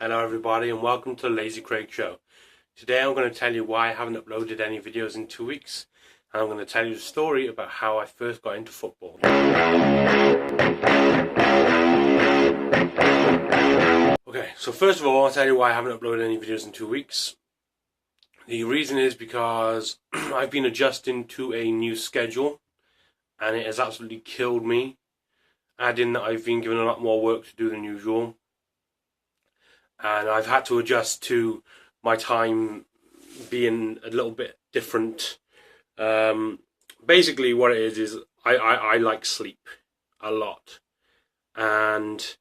Hello everybody and welcome to the Lazy Craig Show. Today I'm going to tell you why I haven't uploaded any videos in 2 weeks, and I'm going to tell you the story about how I first got into football. Okay, so first of all I'll tell you why I haven't uploaded any videos in 2 weeks. The reason is because I've been adjusting to a new schedule and it has absolutely killed me, adding that I've been given a lot more work to do than usual. And I've had to adjust to my time being a little bit different. Basically what it is I like sleep a lot. And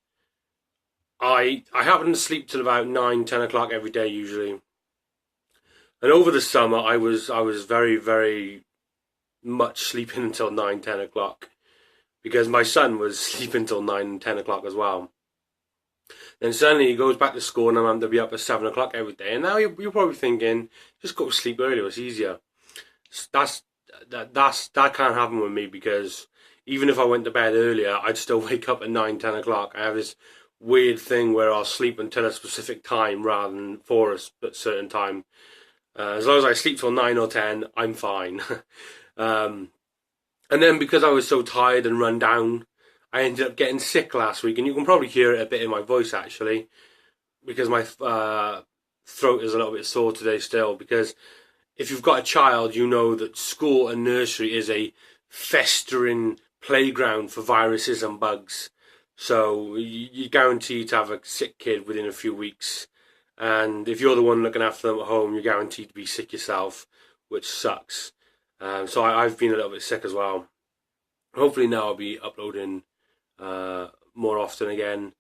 I happen to sleep till about 9-10 o'clock every day usually. And over the summer I was very, very much sleeping until 9-10 o'clock. Because my son was sleeping till 9 and 10 o'clock as well. Then suddenly he goes back to school and I'm having to be up at 7 o'clock every day. And now you're probably thinking, just go to sleep earlier, it's easier. That can't happen with me, because even if I went to bed earlier, I'd still wake up at 9-10 o'clock. I have this weird thing where I'll sleep until a specific time rather than for a certain time. As long as I sleep till 9 or 10, I'm fine. And then because I was so tired and run down, I ended up getting sick last week, and you can probably hear it a bit in my voice actually, because my throat is a little bit sore today still, because if you've got a child, you know that school and nursery is a festering playground for viruses and bugs. So you're guaranteed to have a sick kid within a few weeks, and if you're the one looking after them at home, you're guaranteed to be sick yourself, which sucks. So I've been a little bit sick as well. Hopefully now I'll be uploading more often again.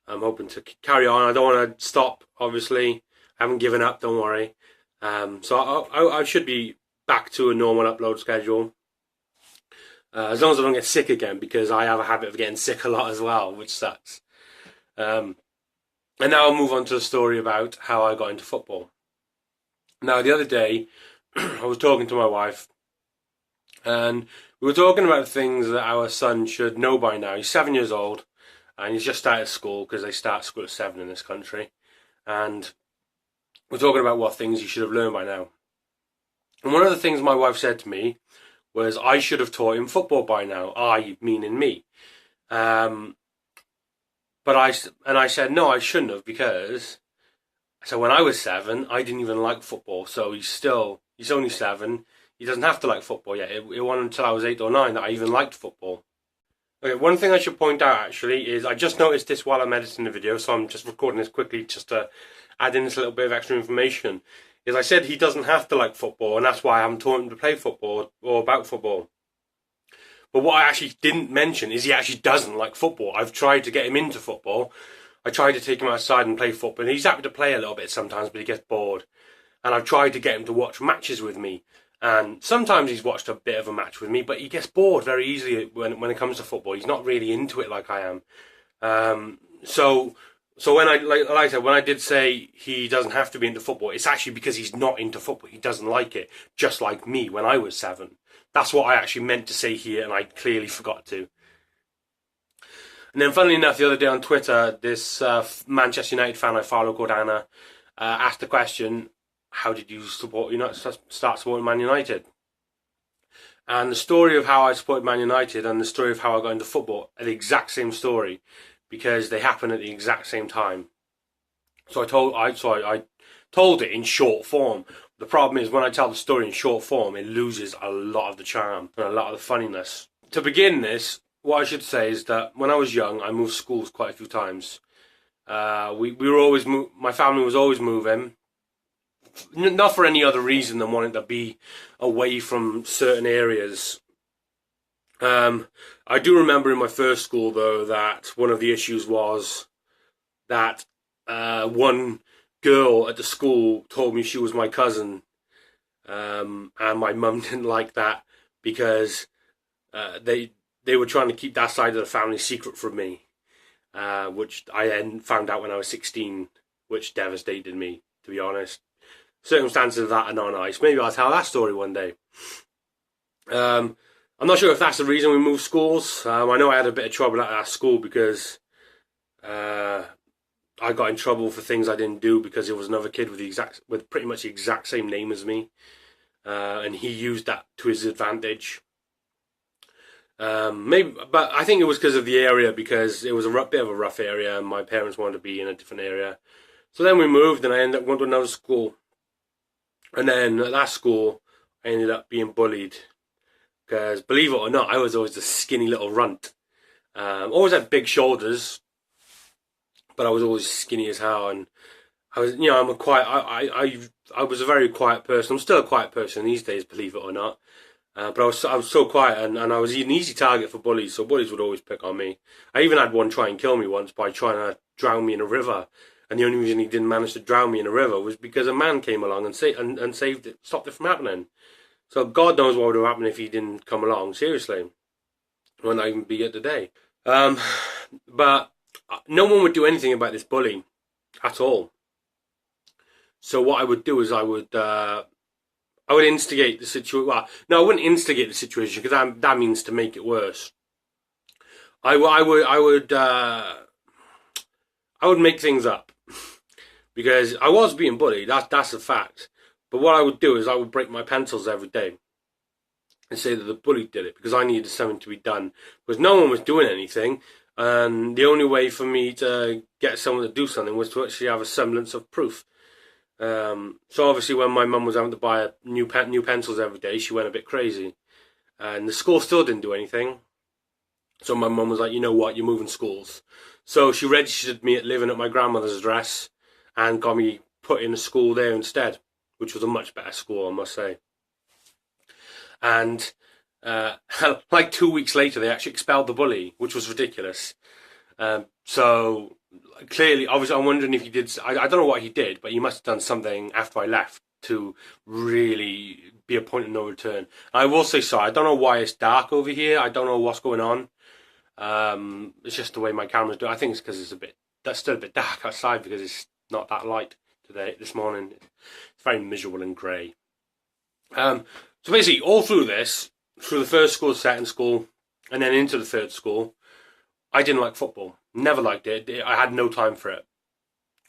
I'm hoping to carry on. I don't want to stop, obviously. I haven't given up, don't worry. So I should be back to a normal upload schedule. As long as I don't get sick again, because I have a habit of getting sick a lot as well, which sucks. And now I'll move on to the story about how I got into football. Now the other day, I was talking to my wife, and we were talking about things that our son should know by now. He's 7 years old, and he's just started school, because they start school at 7 in this country. And we're talking about what things he should have learned by now. And one of the things my wife said to me was I should have taught him football by now. I, meaning me. But I said no, I shouldn't have, because so when I was 7, I didn't even like football. So he's only 7. He doesn't have to like football yet. It wasn't until I was 8 or 9 that I even liked football. Okay, one thing I should point out actually is I just noticed this while I'm editing the video, so I'm just recording this quickly just to add in this little bit of extra information. Is I said he doesn't have to like football, and that's why I haven't taught him to play football or about football. But what I actually didn't mention is he actually doesn't like football. I've tried to get him into football. I tried to take him outside and play football, and he's happy to play a little bit sometimes, but he gets bored. And I've tried to get him to watch matches with me. And sometimes he's watched a bit of a match with me, but he gets bored very easily when it comes to football. He's not really into it like I am. So when I said, when I did say he doesn't have to be into football, it's actually because he's not into football. He doesn't like it, just like me when I was 7. That's what I actually meant to say here, and I clearly forgot to. And then funnily enough, the other day on Twitter, this Manchester United fan I follow called Anna asked the question, how did you start supporting Man United? And the story of how I supported Man United and the story of how I got into football are the exact same story, because they happen at the exact same time. So I told it in short form. The problem is when I tell the story in short form, it loses a lot of the charm and a lot of the funniness. To begin this, what I should say is that when I was young, I moved schools quite a few times. We were always my family was always moving. Not for any other reason than wanting to be away from certain areas. I do remember in my first school, though, that one of the issues was that one girl at the school told me she was my cousin, and my mum didn't like that, because they were trying to keep that side of the family secret from me, which I then found out when I was 16, which devastated me, to be honest. Circumstances of that are not nice. Maybe I'll tell that story one day. I'm not sure if that's the reason we moved schools. I know I had a bit of trouble at our school because I got in trouble for things I didn't do because there was another kid with pretty much the exact same name as me, and he used that to his advantage. Maybe, but I think it was because of the area, because it was a bit of a rough area, and my parents wanted to be in a different area. So then we moved, and I ended up going to another school. And then at that school, I ended up being bullied because, believe it or not, I was always a skinny little runt. Always had big shoulders, but I was always skinny as hell. And I was, I'm a quiet. I was a very quiet person. I'm still a quiet person these days, believe it or not. But I was so quiet, and I was an easy target for bullies. So bullies would always pick on me. I even had one try and kill me once by trying to drown me in a river. And the only reason he didn't manage to drown me in a river was because a man came along and saved it, stopped it from happening. So God knows what would have happened if he didn't come along. Seriously, I would not even be here today. But no one would do anything about this bully at all. So what I would do is I would instigate the situation. Well, no, I wouldn't instigate the situation because that means to make it worse. I would make things up because I was being bullied. That's a fact. But what I would do is I would break my pencils every day and say that the bully did it because I needed something to be done. Because no one was doing anything, and the only way for me to get someone to do something was to actually have a semblance of proof. So obviously when my mum was having to buy new pencils every day, she went a bit crazy. And the school still didn't do anything. So my mum was like, you know what, you're moving schools. So she registered me at living at my grandmother's address and got me put in a school there instead, which was a much better school, I must say. And like 2 weeks later, they actually expelled the bully, which was ridiculous. So clearly, obviously, I'm wondering if he did. I don't know what he did, but he must have done something after I left to really be a point of no return. I will say so. I don't know why it's dark over here. I don't know what's going on. It's just the way my camera's doing. I think it's because that's still a bit dark outside because it's not that light this morning. It's very miserable and grey. So basically, all through the first school, second school, and then into the third school, I didn't like football. Never liked it. I had no time for it.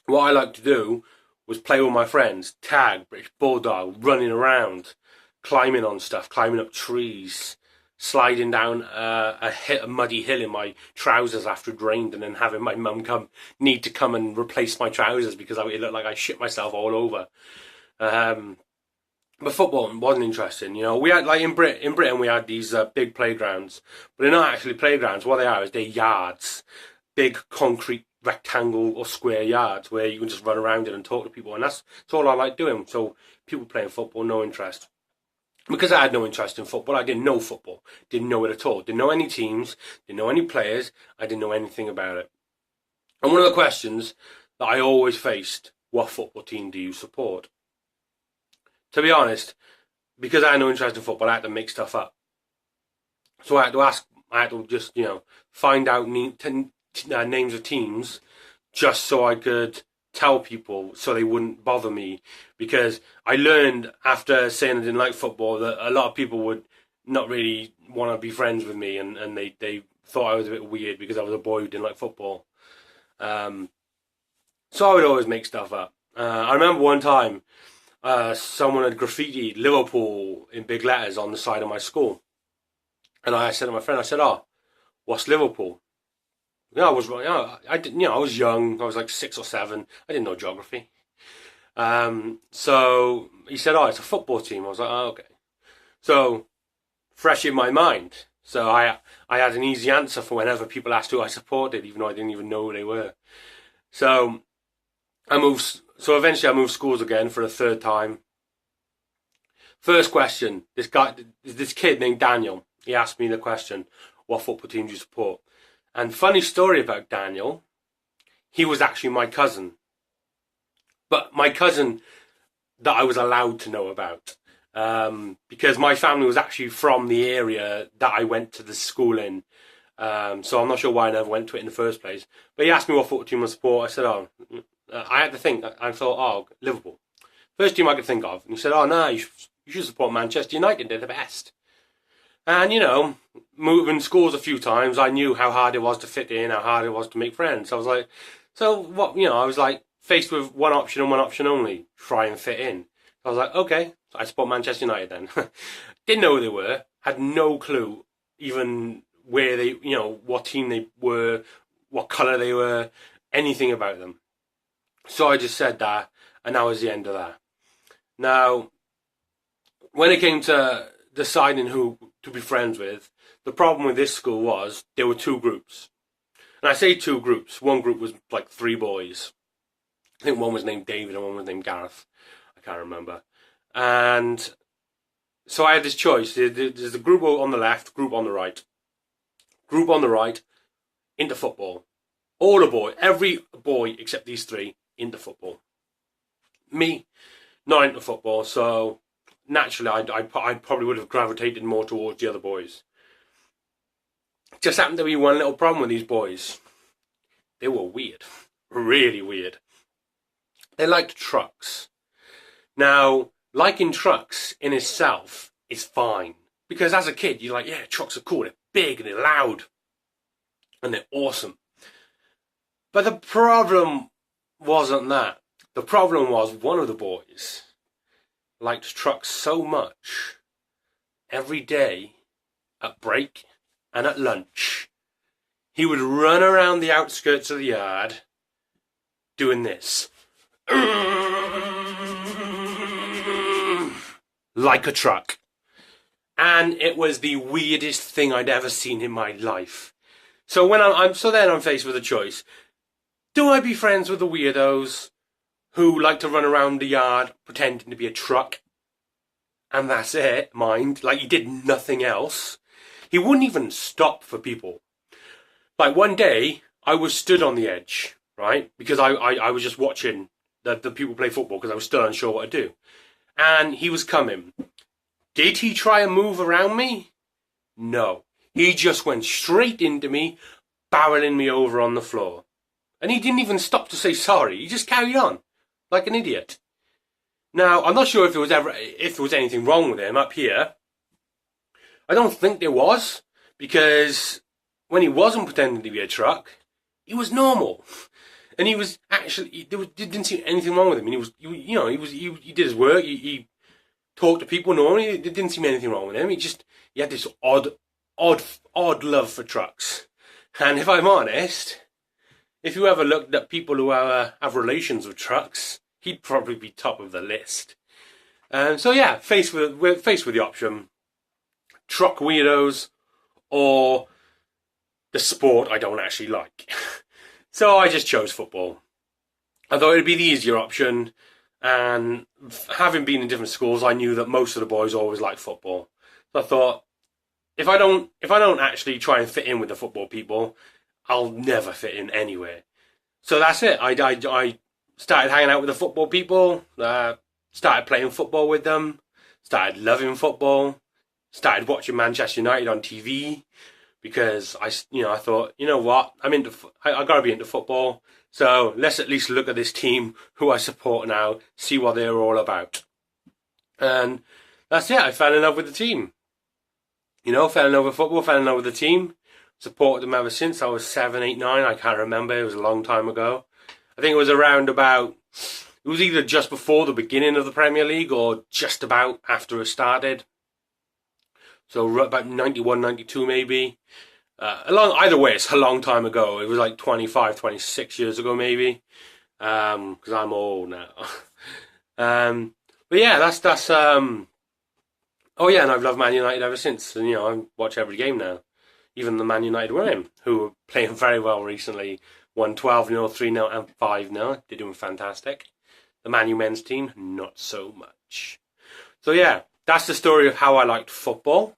What I liked to do was play with my friends, tag, British bulldog, running around, climbing on stuff, climbing up trees, sliding down a muddy hill in my trousers after it rained, and then having my mum need to come and replace my trousers because it looked like I shit myself all over. But football wasn't interesting, We had, like, in Britain we had these big playgrounds, but they're not actually playgrounds. What they are is they're yards, big concrete rectangle or square yards where you can just run around it and talk to people, and that's all I like doing. So people playing football, no interest. Because I had no interest in football, I didn't know football, didn't know it at all, didn't know any teams, didn't know any players, I didn't know anything about it. And one of the questions that I always faced: what football team do you support? To be honest, because I had no interest in football, I had to make stuff up. So I had to just, find out names of teams just so I could tell people so they wouldn't bother me. Because I learned after saying I didn't like football that a lot of people would not really want to be friends with me, and they thought I was a bit weird because I was a boy who didn't like football. So I would always make stuff up. I remember one time, someone had graffitied Liverpool in big letters on the side of my school. And I said to my friend, "Oh, what's Liverpool?" I was young. I was like 6 or 7. I didn't know geography. So he said, "Oh, it's a football team." I was like, "Oh, okay." So fresh in my mind. So I had an easy answer for whenever people asked who I supported, even though I didn't even know who they were. So eventually I moved schools again for the third time. First question, this kid named Daniel, he asked me the question, what football team do you support? And funny story about Daniel, he was actually my cousin. But my cousin that I was allowed to know about. Because my family was actually from the area that I went to the school in. So I'm not sure why I never went to it in the first place. But he asked me what football team I support. I said, I had to think. I thought, Liverpool. First team I could think of. And he said, no, you should support Manchester United. They're the best. And, moving schools a few times, I knew how hard it was to fit in, how hard it was to make friends. I was like, So what, I was like faced with one option and one option only: try and fit in. I was like, okay, so I support Manchester United then. Didn't know who they were, had no clue even where they, what team they were, what colour they were, anything about them. So I just said that, and that was the end of that. Now, when it came to deciding who to be friends with, the problem with this school was there were two groups. And I say two groups. One group was like three boys. I think one was named David and one was named Gareth. I can't remember. And so I had this choice. There's the group on the left, group on the right. Group on the right, into football. All the boys, every boy except these three, into football. Me, not into football, so naturally I probably would have gravitated more towards the other boys. Just happened to be one little problem with these boys. They were weird. Really weird. They liked trucks. Now, liking trucks in itself is fine. Because as a kid, you're like, yeah, trucks are cool. They're big and they're loud. And they're awesome. But the problem wasn't that. The problem was one of the boys liked trucks so much. Every day, at break and at lunch, he would run around the outskirts of the yard doing this. Like a truck. And it was the weirdest thing I'd ever seen in my life. So when I'm faced with a choice. Do I be friends with the weirdos who like to run around the yard pretending to be a truck? And that's it, mind. Like he did nothing else. He wouldn't even stop for people. Like one day, I was stood on the edge, right? Because I was just watching the people play football because I was still unsure what to do. And he was coming. Did he try and move around me? No. He just went straight into me, barreling me over on the floor. And he didn't even stop to say sorry. He just carried on, like an idiot. Now, I'm not sure if there was anything wrong with him up here. I don't think there was, because when he wasn't pretending to be a truck, he was normal. And he was actually, didn't seem anything wrong with him. And he did his work, he talked to people normally, there didn't seem anything wrong with him. He had this odd love for trucks. And if I'm honest, if you ever looked at people who have relations with trucks, he'd probably be top of the list. So yeah, we're faced with the option: truck weirdos or the sport I don't actually like. So I just chose football. I thought it'd be the easier option, and having been in different schools, I knew that most of the boys always liked football. So I thought, if I don't actually try and fit in with the football people, I'll never fit in anywhere. So that's it. I started hanging out with the football people, started playing football with them, started loving football, started watching Manchester United on TV, because I thought, you know what, I got to be into football, so let's at least look at this team who I support now, see what they're all about. And that's it. I fell in love with the team. Fell in love with football, fell in love with the team. Supported them ever since. I was 7, 8, 9. I can't remember. It was a long time ago. I think it was it was either just before the beginning of the Premier League or just about after it started. So about 91, 92 maybe. Either way, it's a long time ago. It was like 25, 26 years ago maybe. Because I'm old now. But yeah, that's oh yeah, and I've loved Man United ever since. And I watch every game now. Even the Man United women, who are playing very well recently, won 12-0, 3-0 and 5-0. They're doing fantastic. The Man U men's team, not so much. So yeah, that's the story of how I liked football.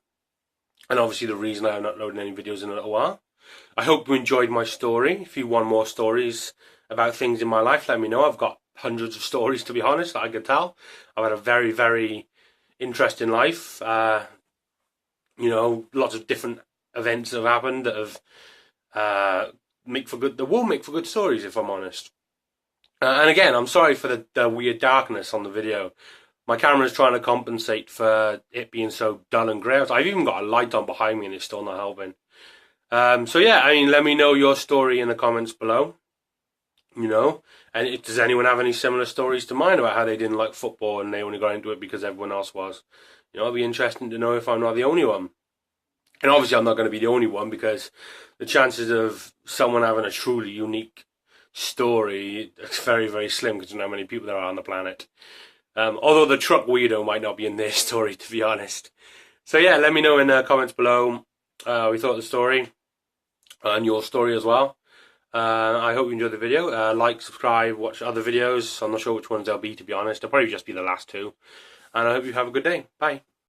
And obviously the reason I haven't uploaded any videos in a little while. I hope you enjoyed my story. If you want more stories about things in my life, let me know. I've got hundreds of stories, to be honest, that I could tell. I've had a very, very interesting life. Lots of different events that have happened that will make for good stories, if I'm honest. And again, I'm sorry for the weird darkness on the video. My camera's trying to compensate for it being so dull and grey. I've even got a light on behind me and it's still not helping. So yeah, let me know your story in the comments below. you know. And does anyone have any similar stories to mine about how they didn't like football and they only got into it because everyone else was? You know, it'd be interesting to know if I'm not the only one. And obviously I'm not going to be the only one, because the chances of someone having a truly unique story, it's very, very slim considering how many people there are on the planet. Although the truck weirdo might not be in their story, to be honest. So yeah, let me know in the comments below what you thought of the story and your story as well. I hope you enjoyed the video. Like, subscribe, watch other videos. I'm not sure which ones they'll be, to be honest. They'll probably just be the last two. And I hope you have a good day. Bye.